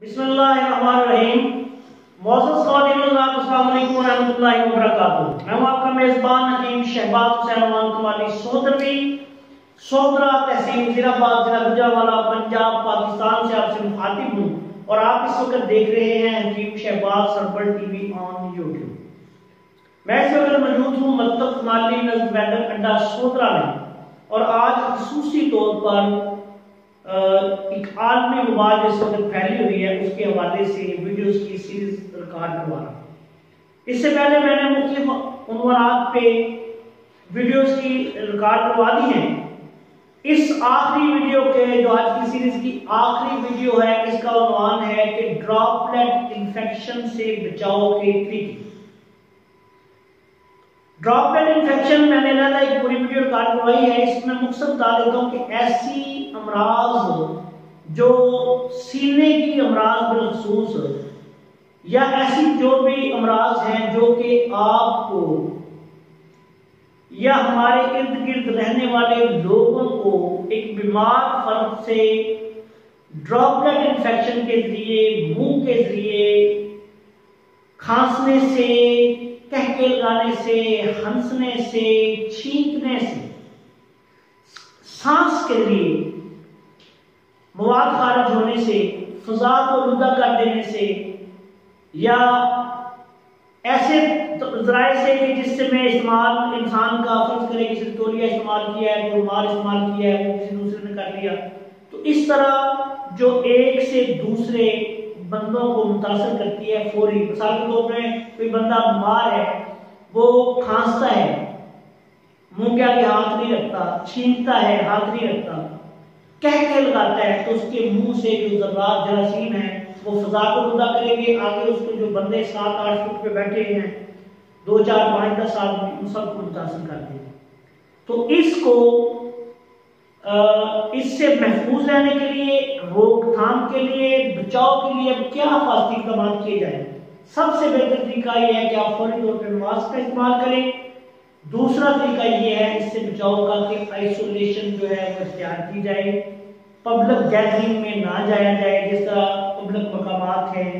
बिस्मिल्लाहिर्रहमानिर्रहीम। मौजूद अस्सलाम वालेकुम रहमतुल्लाहि व बरकातुहू। मैं हूं आपका मेजबान हकीम शहबाज हुसैन कमाली सोदरवी सोदरा तहसील वजीराबाद जिला गुजरांवाला पंजाब पाकिस्तान से आपसे मुखातिब हूं और आप इस वक्त देख रहे हैं Hakeem Shahbaz Sarbal TV on YouTube. मैं इस वक्त मौजूद हूं मकतब कमाली नज़द बैठक अड्डा सोदरा में और आज खसूसी तौर पर एक आलमी वबा जिस वक्त फैली हुई है उसके हवाले से वीडियोस की सीरीज रिकॉर्ड करवा रहा हूँ। इससे पहले मैंने मुख्तलिफ उन्वानात पे वीडियोस की रिकॉर्ड करवा दी हैं। इस आखिरी वीडियो के जो आज की सीरीज की आखिरी वीडियो है इसका उन्वान है कि ड्रॉपलेट इन्फेक्शन से बचाव के तरीके। ड्रॉपलेट इन्फेक्शन मैंने ना एक पूरी वीडियो रिकॉर्ड करवाई है। इसमें मकसद बता देता हूँ कि ऐसी अमराज जो सीने की अमराज बिलखसूस या ऐसी जो भी अमराज हैं जो कि आपको या हमारे इर्द गिर्द रहने वाले लोगों को एक बीमार फर्द से ड्रॉपलेट इन्फेक्शन के जरिए, मुंह के जरिए, खांसने से, कहके लगाने से, हंसने से, छींकने से, सांस के लिए मवाद खारिज होने से, फजा को रुदा कर देने से या ऐसे जराए से कि जिससे में इस्तेमाल इंसान का फर्ज करे किसी तौलिया इस्तेमाल किया है, रुमाल इस्तेमाल किया है, वो किसी दूसरे ने कर लिया, तो इस तरह जो एक से दूसरे बंदों को मुतासर करती है फौरी। मिसाल के तौर पर कोई बंदा बीमार है, वो खांसता है, मुंह के आगे हाथ नहीं रखता, छींकता है, हाथ नहीं रखता, कह के लगाता है, तो उसके मुंह से जो जर्रात जरासीम है वो फजा को रुदा करेंगे। आगे उसको जो बंदे 7-8 फुट पे बैठे हैं, 2, 4, 5, 10 आदमी, उन सबको मुतासर कर देंगे। तो इसको इससे महफूज रहने के लिए, रोकथाम के लिए, बचाव के लिए क्या हिफाजती इक़दाम किए जाए? सबसे बेहतर तरीका यह है कि आप फौरी तौर पर मास्क का इस्तेमाल करें। दूसरा तरीका यह है इससे बचाव का कि आइसोलेशन जो है वो इख्तियार की जाए, पब्लिक गैदरिंग में ना जाया जाए। जिस तरह पब्लिक मकामात हैं,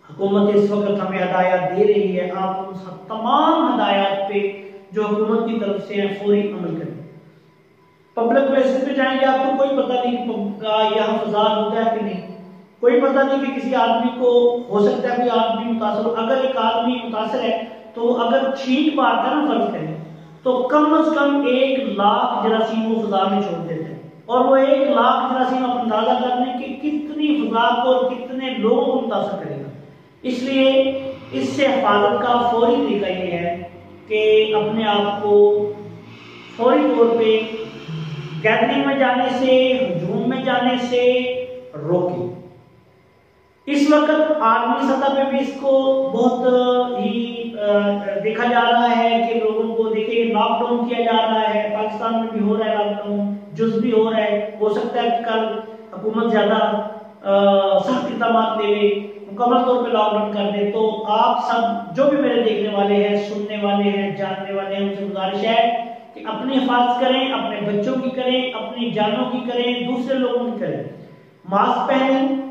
हुकूमत इस वक्त हमें हदायत दे रही है, आप उन तमाम हदायत पे जो हुकूमत की तरफ से है फौरी अमल करें। पब्लिक प्लेसेस पे जाएंगे, आपको कोई पता नहीं कि यहाँ फसाद होता है कि नहीं, कोई पता नहीं कि किसी आदमी को हो सकता है कोई आदमी मुतासर हो। अगर एक आदमी मुतासर है तो अगर छींक मारता है ना फर्ज करें तो कम से कम 1 लाख जरासीम वो फजा में छोड़ देते हैं और वो 1 लाख जरासीम आप अंदाजा कर लें कि कितनी फजा को और कितने लोगों को मुतासर करेगा। इसलिए इससे हिफाजत का फौरी तरीका ये है कि अपने आप को फौरी तौर पे गैदरिंग में जाने से, हुजूम में जाने से रोकें। इस वक्त आलमी सतह पे भी इसको बहुत ही देखा जा रहा है कि लोगों को देखिए लॉकडाउन किया जा रहा है, पाकिस्तान में भी हो रहा है लॉकडाउन, जुज़ भी हो रहा है। हो सकता है कि कल हुकूमत ज्यादा सख्त इक़दाम ले, मुकम्मल तौर पे लॉकडाउन कर दे। तो आप सब जो भी मेरे देखने वाले हैं, सुनने वाले हैं, जानने वाले हैं, उनसे गुजारिश है कि अपनी हिफाजत करें, अपने बच्चों की करें, अपनी जानों की करें, दूसरे लोगों की करें। मास्क पहनें,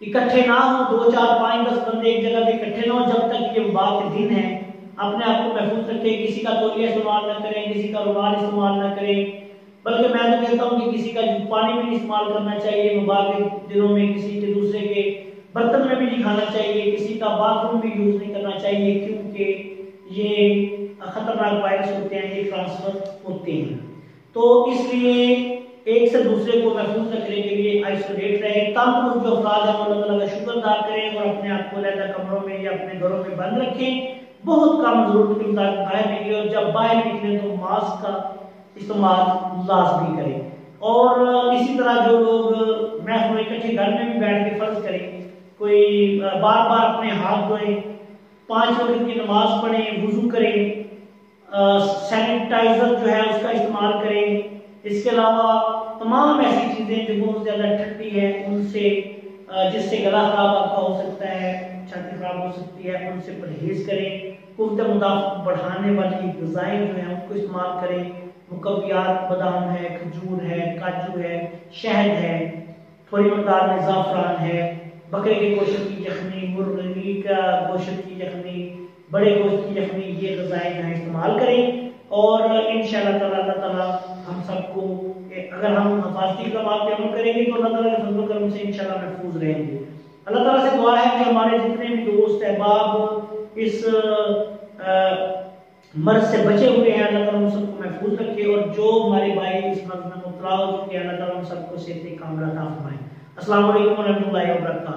इकट्ठे ना हो, 2, 4, 5, 10 बंदे एक जगह पे इकट्ठे ना हो। जब तक ये वबा के दिन है अपने आप को महफूज रखें, किसी का तौलिया इस्तेमाल ना करें, किसी का रुमाल इस्तेमाल ना करें, बल्कि मैं तो कहता हूँ कि किसी का पानी भी नहीं इस्तेमाल करना चाहिए वबा के दिनों में, किसी के दूसरे के बर्तन में भी नहीं खाना चाहिए, किसी का बाथरूम भी यूज नहीं करना चाहिए, क्योंकि ये खतरनाक वायरस होते हैं, ये ट्रांसफर होते हैं। तो इसलिए एक से दूसरे को महफूज रखने के लिए आइसोलेट रहे। तंदुरुस्त जो अफराद हैं वो अल्लाह का शुक्र अदा करें और अपने आप को अलग कमरों में या अपने घरों में बंद रखें, बहुत कम जरूरत के मुताबिक बाहर निकले और जब बाहर निकले तो मास्क का इस्तेमाल लाजमी करें। और इसी तरह जो लोग महफूज इकट्ठे घर में भी बैठ के फर्ज करें, कोई बार बार अपने हाथ धोएं, 5 वक्त की नमाज पढ़ें, वुजू करें, सैनिटाइजर जो है उसका इस्तेमाल करें। इसके अलावा तमाम ऐसी चीजें जो बहुत ज्यादा ठंडी है उनसे, जिससे गला खराब आपका हो सकता है, छाती खराब हो सकती है, उनसे परहेज करें। कुव्वत मुदाफ़अत बढ़ाने वाली ग़िज़ाएं जो हैं उनको इस्तेमाल करें। मुकव्वियात बादाम है, खजूर है, काजू है, शहद है, थोड़ी मकदार में ज़ाफ़रान है, बकरे के गोश्त की यखनी, मुर्गी का गोश्त की यखनी, बड़े गोश्त की यखनी, ये ग़िज़ाएं जो है इस्तेमाल करें। और इंशाअल्लाह ताला अल्लाह ताला हम सबको, अगर हम हिफाज़ती इक़दामात पे अमल करेंगे तो अल्लाह ताला के फज़ल करम से इंशाअल्लाह महफूज रहेंगे। अल्लाह ताला से दुआ है कि हमारे जितने भी दोस्त अहबाब इस मर्ज से बचे हुए हैं, अल्लाह ताला उन सबको महफूज रखे, और जो हमारे भाई इस मर्ज में मुब्तला हो चुके हैं, अल्लाह ताला उन सबको सेहत कामिला अता फरमाए। अस्सलाम वालेकुम व रहमतुल्लाहि व बरकातहू।